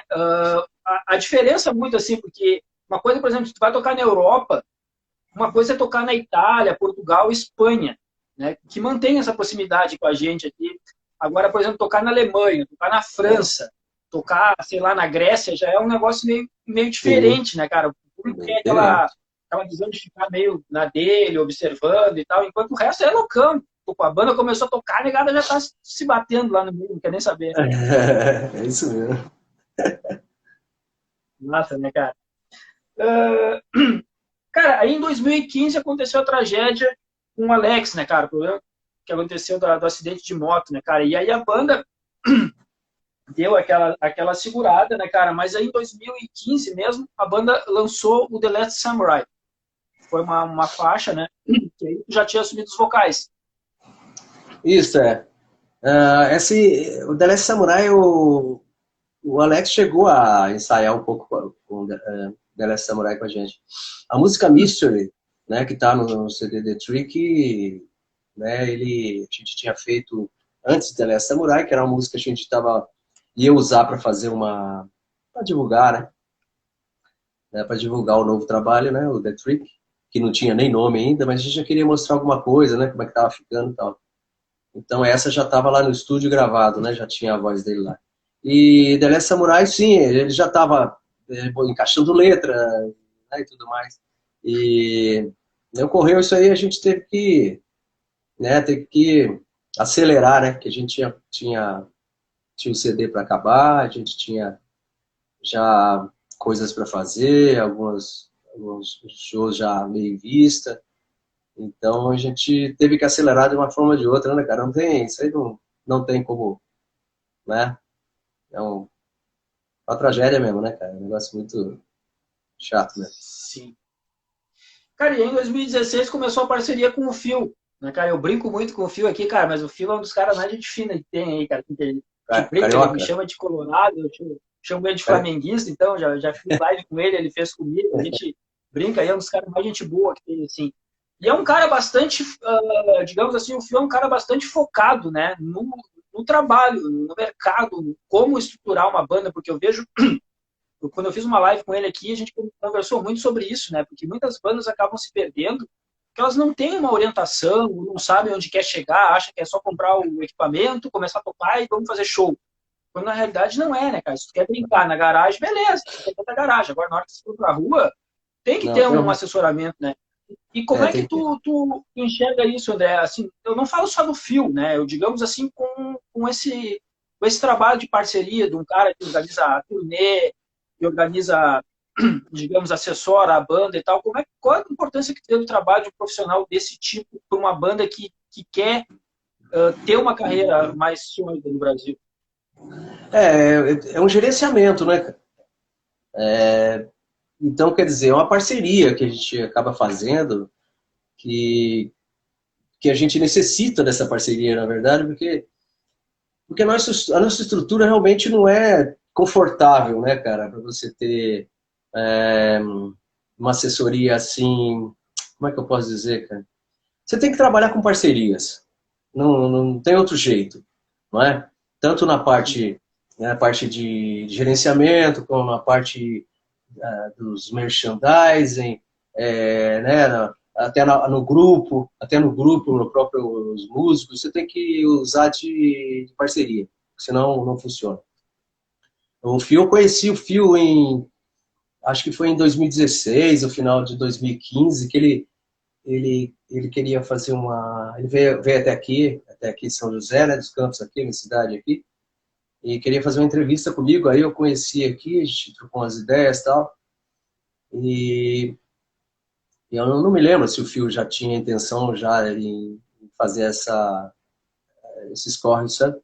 A diferença muito assim, porque uma coisa, por exemplo, se tu vai tocar na Europa, uma coisa é tocar na Itália, Portugal, Espanha, né? Que mantém essa proximidade com a gente aqui. Agora, por exemplo, tocar na Alemanha, tocar na França, tocar, sei lá, na Grécia, já é um negócio meio Sim, diferente, né, cara? O público bem tem diferente. aquela visão de ficar meio na dele, observando e tal, enquanto o resto é loucão. Tipo, a banda começou a tocar, a negada já tá se batendo lá no meio, não quer nem saber. É isso mesmo. Massa, né, cara? Uh, cara, aí em 2015 aconteceu a tragédia com o Alex, né, cara? O problema que aconteceu do acidente de moto, né, cara? E aí a banda deu aquela segurada, né, cara? Mas aí em 2015 mesmo, a banda lançou o The Last Samurai. Foi uma faixa, né? Que aí já tinha assumido os vocais. Isso, é. O The Last Samurai, o Alex chegou a ensaiar um pouco com The Last Samurai com a gente. A música Mystery, né, que tá no CD The Trick, né, a gente tinha feito antes de The Last Samurai, que era uma música que a gente ia usar para fazer para divulgar, para divulgar o novo trabalho, né, o The Trick, que não tinha nem nome ainda, mas a gente já queria mostrar alguma coisa, né, como é que tava ficando e tal. Então essa já estava lá no estúdio gravado, né? Já tinha a voz dele lá. E The Last Samurai, sim, ele já estava encaixando letra, né, e tudo mais. E ocorreu isso aí, a gente teve que acelerar, né? Que a gente tinha o CD para acabar, a gente tinha já coisas para fazer, alguns shows já meio em vista. Então a gente teve que acelerar de uma forma ou de outra, né, cara? Isso aí não tem como, né? É uma tragédia mesmo, né, cara? É um negócio muito chato mesmo. Sim. Cara, e aí em 2016 começou a parceria com o Phil, né, cara? Eu brinco muito com o Phil aqui, cara, mas o Phil é um dos caras mais gente fina que tem aí, cara. Que a gente brinca, ele me Carioca. chama de Colorado, eu chamo ele de flamenguista, então já fiz live com ele, ele fez comigo, a gente brinca aí, é um dos caras mais gente boa que tem, assim. E é um cara bastante, digamos assim, o Phil é um cara bastante focado, né, no trabalho, no mercado, como estruturar uma banda, porque eu vejo quando eu fiz uma live com ele aqui, a gente conversou muito sobre isso, né? Porque muitas bandas acabam se perdendo, porque elas não têm uma orientação, não sabem onde quer chegar, acham que é só comprar o equipamento, começar a tocar e vamos fazer show. Quando na realidade não é, né, cara? Se tu quer brincar na garagem, beleza, tu quer na garagem. Agora, na hora que você for pra rua, tem que Não, ter um assessoramento, né? E como é que tem que ter. tu enxerga isso, André? Assim, eu não falo só do fio, né? Eu, digamos assim, com esse trabalho de parceria de um cara que organiza a turnê, que organiza, digamos, assessora a banda e tal. Qual é a importância que tem o trabalho de um profissional desse tipo para uma banda que quer ter uma carreira mais sólida no Brasil? É um gerenciamento, né, cara? Então, quer dizer, é uma parceria que a gente acaba fazendo que a gente necessita dessa parceria, na verdade, porque a nossa estrutura realmente não é confortável, né, cara, para você ter é, uma assessoria assim, como é que eu posso dizer, cara? Você tem que trabalhar com parcerias, não tem outro jeito. não é? Tanto na parte, né, parte de gerenciamento, como na parte dos merchandising, né, até no grupo, no próprio os músicos, você tem que usar de parceria, senão não funciona. O Fio, eu conheci o Fio acho que foi em 2016, no final de 2015, que ele queria fazer ele veio até aqui em São José, né, dos Campos aqui, minha cidade aqui, e queria fazer uma entrevista comigo, aí eu conheci aqui, a gente trocou umas ideias e tal, e eu não me lembro se o Fio já tinha intenção já em fazer esses corres, sabe?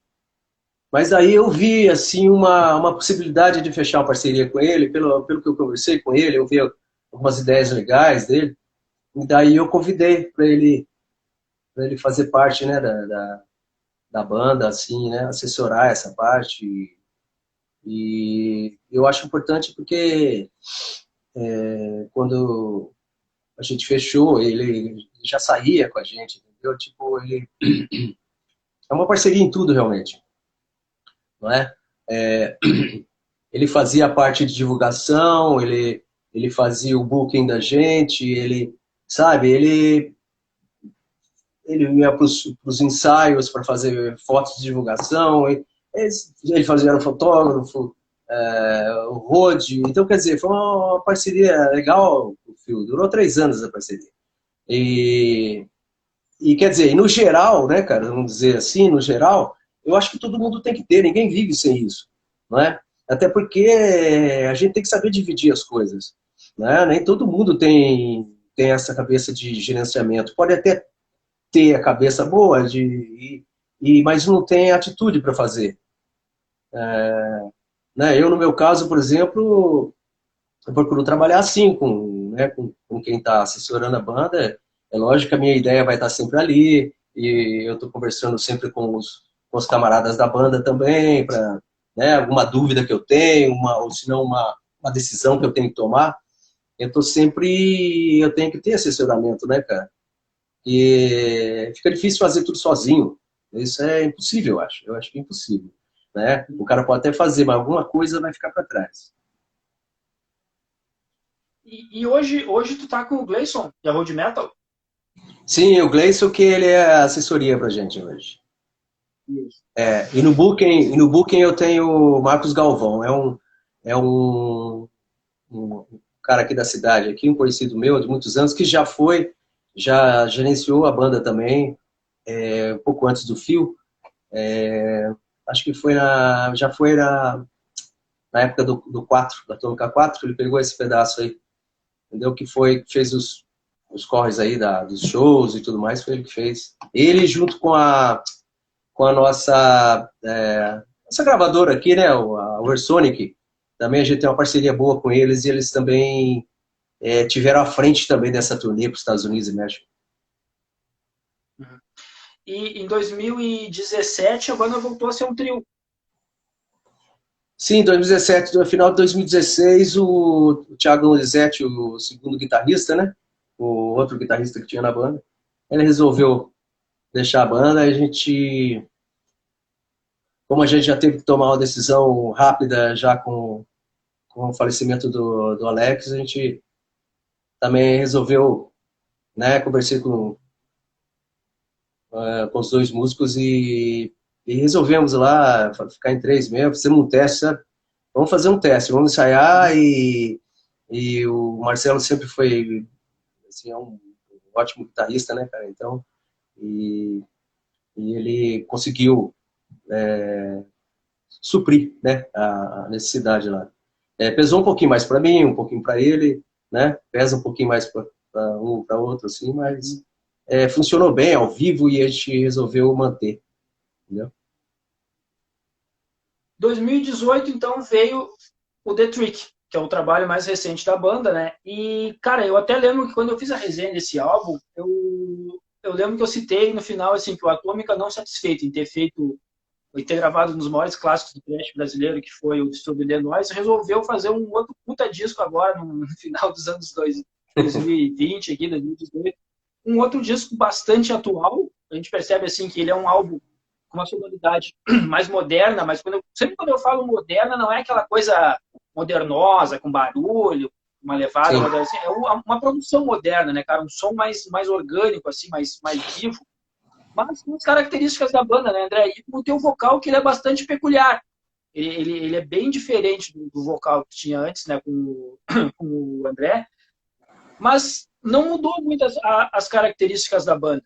Mas aí eu vi, assim, uma possibilidade de fechar uma parceria com ele, pelo que eu conversei com ele, eu vi algumas ideias legais dele, e daí eu convidei para ele fazer parte, né, da banda, assim, né, assessorar essa parte. E eu acho importante porque quando a gente fechou, ele já saía com a gente, entendeu? Tipo, ele é uma parceria em tudo, realmente, não é? É, ele fazia a parte de divulgação, ele fazia o booking da gente, sabe, ele ia para os ensaios para fazer fotos de divulgação, ele fazia era fotógrafo, o Rode, então quer dizer, foi uma parceria legal, o Fio, durou 3 anos a parceria. E, e quer dizer, no geral, né, cara, vamos dizer assim, no geral, eu acho que todo mundo tem que ter, ninguém vive sem isso, não é? Até porque a gente tem que saber dividir as coisas, né? Nem todo mundo tem essa cabeça de gerenciamento. Pode até ter a cabeça boa, mas não tem atitude para fazer. Né? Eu, no meu caso, por exemplo, eu procuro trabalhar assim com quem está assessorando a banda. É lógico que a minha ideia vai estar sempre ali, e eu estou conversando sempre com os camaradas da banda também, para, né, alguma dúvida que eu tenho, ou se não uma decisão que eu tenho que tomar, eu tenho que ter assessoramento, né, cara? E fica difícil fazer tudo sozinho. Isso é impossível, eu acho. Eu acho que é impossível. Né? O cara pode até fazer, mas alguma coisa vai ficar para trás. E hoje tu tá com o Gleison, da Road Metal? Sim, o Gleison que ele é assessoria pra gente hoje. Isso. E no Booking eu tenho o Marcos Galvão, um cara aqui da cidade, aqui, um conhecido meu de muitos anos, que já gerenciou a banda também, um pouco antes do Fio. Acho que já foi na época do 4, da Atômica 4, ele pegou esse pedaço aí, entendeu? Fez os corres aí dos shows e tudo mais, foi ele que fez. Ele junto com a nossa gravadora aqui, né, a Oversonic, também a gente tem uma parceria boa com eles, e eles também tiveram à frente também dessa turnê para os Estados Unidos e México. Uhum. E em 2017 a banda voltou a ser um trio. Sim, em 2017, no final de 2016, o Thiago Donizete, o segundo guitarrista, né? O outro guitarrista que tinha na banda, ele resolveu deixar a banda. Como a gente já teve que tomar uma decisão rápida já com o falecimento do Alex, a gente também resolveu, né? Conversei com os dois músicos e resolvemos lá ficar em 3 mesmo, fizemos um teste, sabe? Vamos fazer um teste, vamos ensaiar, e o Marcelo sempre foi, assim, um ótimo guitarrista, né, cara? Então, e ele conseguiu suprir, né, a necessidade lá. Pesou um pouquinho mais para mim, um pouquinho para ele, né? Pesa um pouquinho mais para um, para outro, assim, mas funcionou bem ao vivo e a gente resolveu manter, entendeu? 2018, então, veio o The Trick, que é o trabalho mais recente da banda, né? E, cara, eu até lembro que quando eu fiz a resenha desse álbum, eu lembro que eu citei no final, assim, que o Atômica, não satisfeito em ter gravado um dos maiores clássicos do thrash brasileiro, que foi o Disturbed the Noise, resolveu fazer um outro puta disco agora, no final dos anos 2020, aqui, 2018. Um outro disco bastante atual. A gente percebe, assim, que ele é um álbum uma sonoridade mais moderna, mas sempre quando eu falo moderna, não é aquela coisa modernosa, com barulho, uma levada, assim, é uma produção moderna, né, cara? Um som mais orgânico, assim, mais vivo, mas com as características da banda, né, André? E o teu vocal, que ele é bastante peculiar. Ele é bem diferente do vocal que tinha antes, né, com o André, mas não mudou muito as características da banda.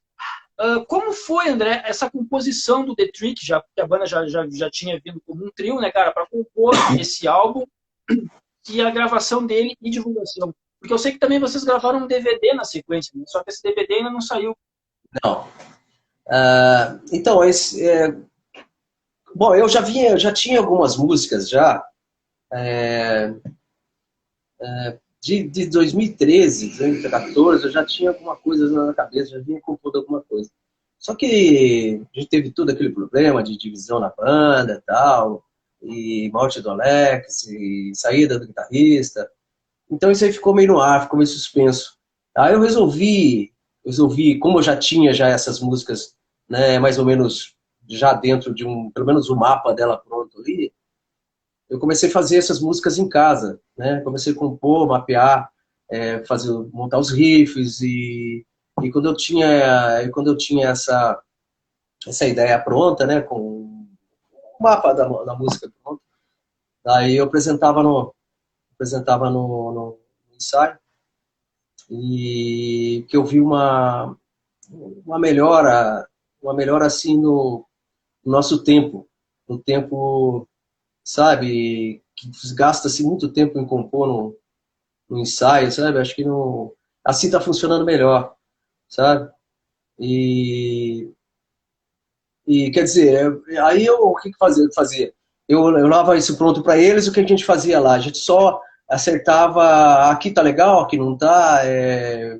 Como foi, André, essa composição do The Trick, já que a banda já tinha vindo como um trio, né, cara, para compor esse álbum e a gravação dele e divulgação? Porque eu sei que também vocês gravaram um DVD na sequência, né? Só que esse DVD ainda não saiu. Não. Então, bom, eu já tinha algumas músicas já, de 2013, 2014, eu já tinha alguma coisa na cabeça, já vinha compondo alguma coisa. Só que a gente teve todo aquele problema de divisão na banda e tal, e morte do Alex, e saída do guitarrista. Então isso aí ficou meio no ar, ficou meio suspenso. Aí eu resolvi, como eu já tinha já essas músicas, né, mais ou menos já dentro de pelo menos o mapa dela pronto ali, eu comecei a fazer essas músicas em casa, né? Comecei a compor, mapear, montar os riffs e quando eu tinha essa ideia pronta, né, com o mapa da música pronto, daí eu apresentava no ensaio e que eu vi uma melhora, assim no nosso tempo, no tempo, sabe, que gasta-se muito tempo em compor no ensaio, sabe? Acho que não, assim tá funcionando melhor, sabe? E, quer dizer, aí o que fazia? Eu levava isso pronto para eles, o que a gente fazia lá? A gente só acertava, aqui tá legal, aqui não tá,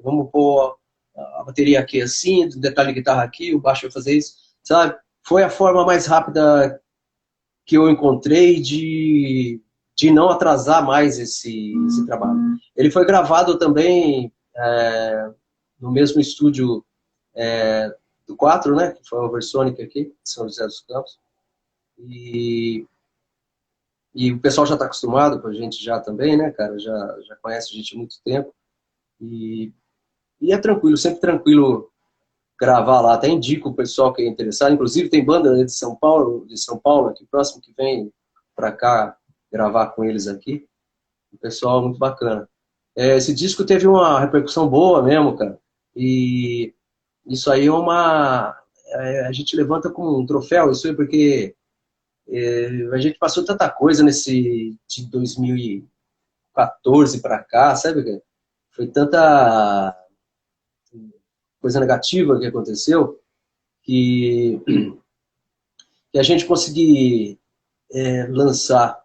vamos pôr a bateria aqui assim, o detalhe de guitarra aqui, o baixo vai fazer isso, sabe? Foi a forma mais rápida que eu encontrei de não atrasar mais esse trabalho. Ele foi gravado também no mesmo estúdio do 4, né, que foi o Oversonic aqui, de São José dos Campos. E o pessoal já está acostumado com a gente já também, né, cara? Já conhece a gente há muito tempo. E é tranquilo, sempre tranquilo gravar lá. Até indico o pessoal que é interessado. Inclusive tem banda de São Paulo, aqui próximo, que vem para cá gravar com eles aqui. O pessoal é muito bacana. Esse disco teve uma repercussão boa mesmo, cara. E isso aí a gente levanta como um troféu, isso aí, porque a gente passou tanta coisa de 2014 para cá, sabe, cara? Foi tanta coisa negativa que aconteceu que, a gente conseguir lançar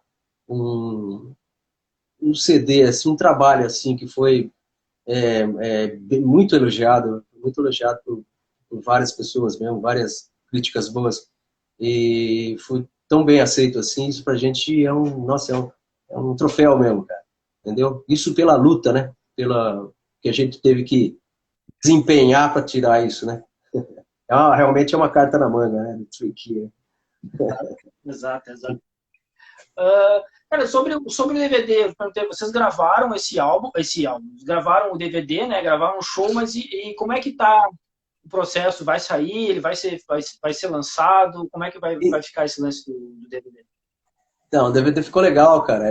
um CD, assim, um trabalho assim que foi muito elogiado por várias pessoas mesmo, várias críticas boas, e foi tão bem aceito assim. Isso pra gente é um troféu mesmo, cara, entendeu? Isso pela luta, né, que a gente teve que desempenhar para tirar isso, né. Realmente é uma carta na manga, né, do Trick. Exato. Cara, sobre o DVD, eu perguntei, vocês gravaram esse álbum, gravaram o DVD, né? Gravaram um show, mas e como é que tá o processo? Vai sair? Ele vai ser lançado? Como é que vai ficar esse lance do DVD? Então, o DVD ficou legal, cara.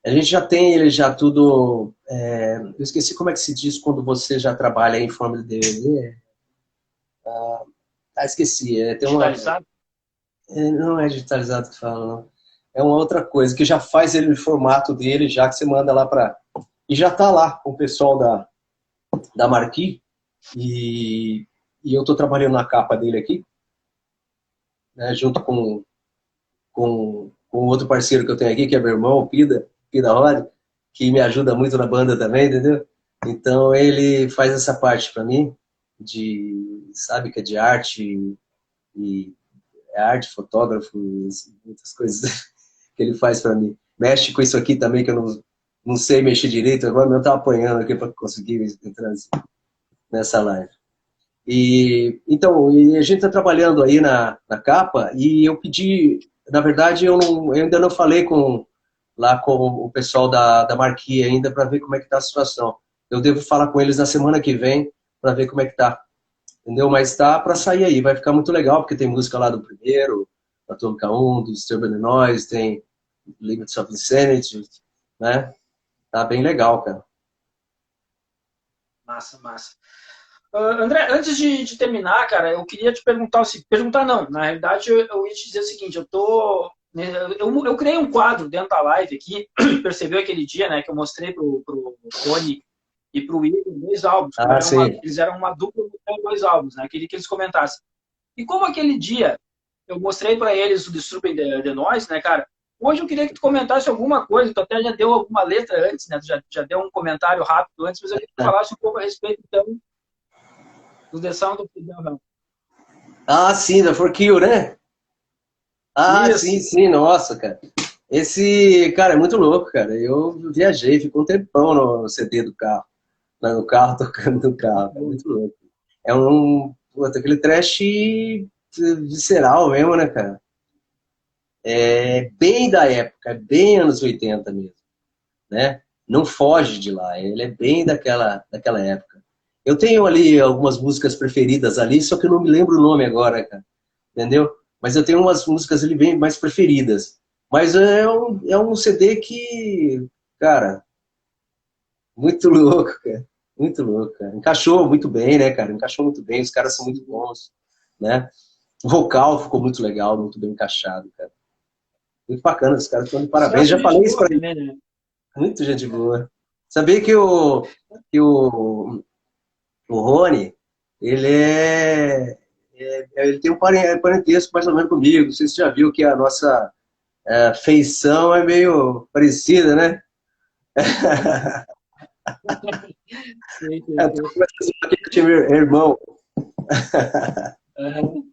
A gente já tem ele já tudo. Eu esqueci como é que se diz quando você já trabalha em forma de DVD. Esqueci. Digitalizado? Não é digitalizado que fala, não. É uma outra coisa, que já faz ele no formato dele, já que você manda lá para. E já tá lá com o pessoal da Marquis. E eu tô trabalhando na capa dele aqui, né, junto com outro parceiro que eu tenho aqui, que é meu irmão, o Pida Rod, que me ajuda muito na banda também, entendeu? Então ele faz essa parte para mim, sabe, que é de arte, e é arte, fotógrafo, muitas coisas que ele faz para mim. Mexe com isso aqui também, que eu não sei mexer direito, agora eu tava apanhando aqui para conseguir entrar nessa live. E a gente está trabalhando aí na capa e eu pedi, na verdade, eu ainda não falei lá com o pessoal da Marquee ainda para ver como é que está a situação. Eu devo falar com eles na semana que vem para ver como é que tá, entendeu? Mas tá para sair aí, vai ficar muito legal, porque tem música lá do primeiro, da Atômica 1, do Disturbed Noise, tem Limits of Insanity, né? Tá bem legal, cara. Massa, massa. André, antes de terminar, cara, eu queria te perguntar o seguinte, perguntar não, na realidade eu ia te dizer o seguinte, né, eu criei um quadro dentro da live aqui, percebeu aquele dia, né, que eu mostrei pro Rony e pro William dois álbuns, Ah, sim. eles eram uma dupla com dois álbuns, né, queria que eles comentassem. E como aquele dia eu mostrei para eles o Disturbing the Noise, né, cara, hoje eu queria que tu comentasse alguma coisa, tu até já deu alguma letra antes, né, tu já deu um comentário rápido antes, mas eu queria que tu falasse um pouco a respeito, então, do The Sound of Freedom. Ah, sim, da For Kill, né? Ah, sim, Isso. sim, nossa, cara. Esse, cara, é muito louco, cara. Eu viajei, ficou um tempão no CD do carro, lá no carro, tocando no carro, cara. Muito louco. É puta, aquele trash visceral mesmo, né, cara? É bem da época, é bem anos 80 mesmo, né? Não foge de lá, ele é bem daquela época. Eu tenho ali algumas músicas preferidas ali, só que eu não me lembro o nome agora, cara, entendeu? Mas eu tenho umas músicas ali bem mais preferidas. Mas é um CD que, cara, muito louco, cara. Muito louco, cara. Encaixou muito bem, né, cara? Encaixou muito bem, os caras são muito bons, né? O vocal ficou muito legal, muito bem encaixado, cara. Muito bacana, os caras estão de Os caras parabéns. são Já gente falei isso boa pra ele. também, né? Muito gente boa. Sabia que o Rony, ele ele tem um parentesco mais ou menos comigo. Não sei se você já viu que a nossa feição é meio parecida, né? Sei, sei, É, tô sei. conversando aqui com o time irmão. Uhum.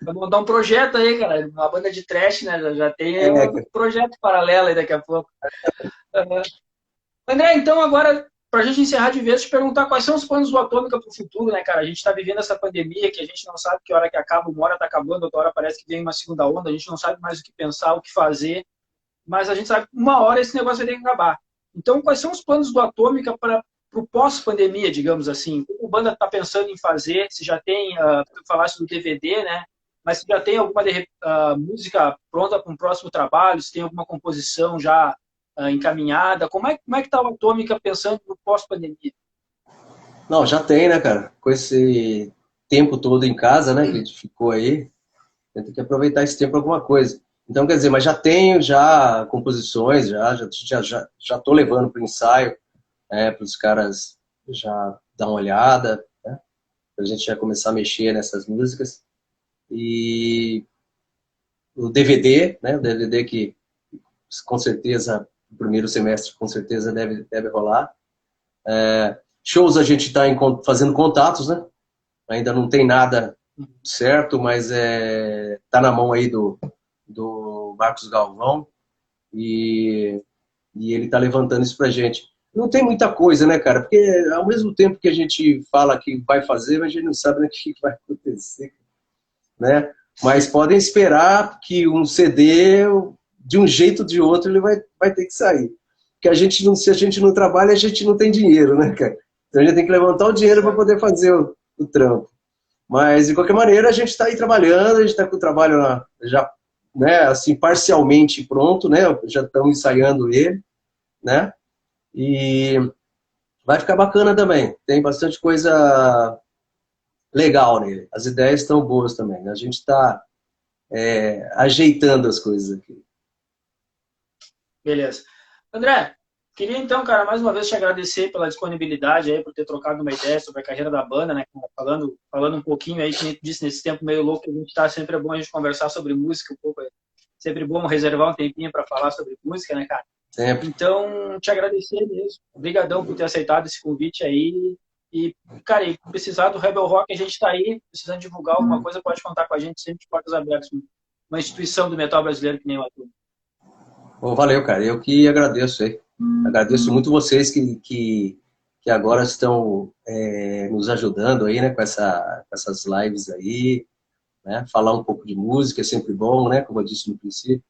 Vai montar um projeto aí, cara. Uma banda de trash, né? Já tem aí É, um projeto paralelo aí daqui a pouco. Uhum. André, então agora, para a gente encerrar de vez, te perguntar quais são os planos do Atômica para o futuro, né, cara? A gente está vivendo essa pandemia que a gente não sabe que hora que acaba, uma hora está acabando, outra hora parece que vem uma segunda onda, a gente não sabe mais o que pensar, o que fazer, mas a gente sabe que uma hora esse negócio vai ter que acabar. Então, quais são os planos do Atômica para o pós-pandemia, digamos assim? O que a banda está pensando em fazer? Se já tem, tu falaste do DVD, né? Mas se já tem alguma música pronta para um próximo trabalho, se tem alguma composição já encaminhada? Como é que está o Atômica pensando no pós-pandemia? não, já tem, né, cara? Com esse tempo todo em casa, né, que a gente ficou aí, tem que aproveitar esse tempo para alguma coisa. Então, quer dizer, mas já tenho já composições, já tô levando para o ensaio, para os caras já dar uma olhada, né? Para a gente já começar a mexer nessas músicas. E o DVD, né? O DVD que com certeza, no primeiro semestre, com certeza deve rolar. Shows a gente está fazendo contatos, né? Ainda não tem nada certo, mas tá na mão aí do Marcos Galvão e, e ele tá levantando isso pra gente. Não tem muita coisa, né, cara? Porque ao mesmo tempo que a gente fala que vai fazer, a gente não sabe né, o que vai acontecer, né? Mas podem esperar que um CD, de um jeito ou de outro, ele vai ter que sair. Porque se a gente não trabalha, a gente não tem dinheiro, né, cara? Então a gente tem que levantar o dinheiro para poder fazer o trampo. Mas, de qualquer maneira, a gente está aí trabalhando, a gente está com o trabalho já, né, assim, parcialmente pronto, né? Já estamos ensaiando ele, né? E vai ficar bacana também. Tem bastante coisa legal nele. As ideias estão boas também, né? A gente está ajeitando as coisas aqui. Beleza. André, queria então, cara, mais uma vez te agradecer pela disponibilidade aí, por ter trocado uma ideia sobre a carreira da banda, né? Falando um pouquinho aí, que a gente disse, nesse tempo meio louco que a gente tá, sempre é bom a gente conversar sobre música um pouco. Sempre bom reservar um tempinho para falar sobre música, né, cara? Sempre. Então, te agradecer mesmo. Obrigadão por ter aceitado esse convite aí. E, cara, e precisar do Rebel Rock, a gente está aí, precisando divulgar alguma coisa, pode contar com a gente, sempre de portas abertas. Uma instituição do metal brasileiro que nem o Atum. Bom, valeu, cara. Eu que agradeço aí. Agradeço muito vocês que agora estão nos ajudando aí, né, com essas lives aí, né? Falar um pouco de música é sempre bom, né? Como eu disse no princípio,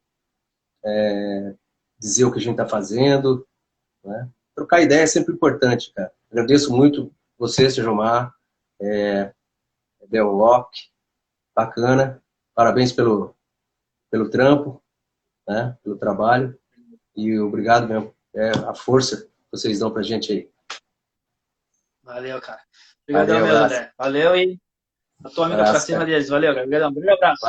dizer o que a gente está fazendo, né? Trocar ideia é sempre importante, cara. Agradeço muito você, Sr. Jomar, Bel Rock, bacana. Parabéns pelo trampo, né? Pelo trabalho. E obrigado mesmo. A força que vocês dão pra gente aí. Valeu, cara. Obrigadão Valeu, mesmo, abraço. André. Valeu e a tua amiga pra Abraço, cima cara. deles. Valeu, cara. Obrigadão. Um grande abraço.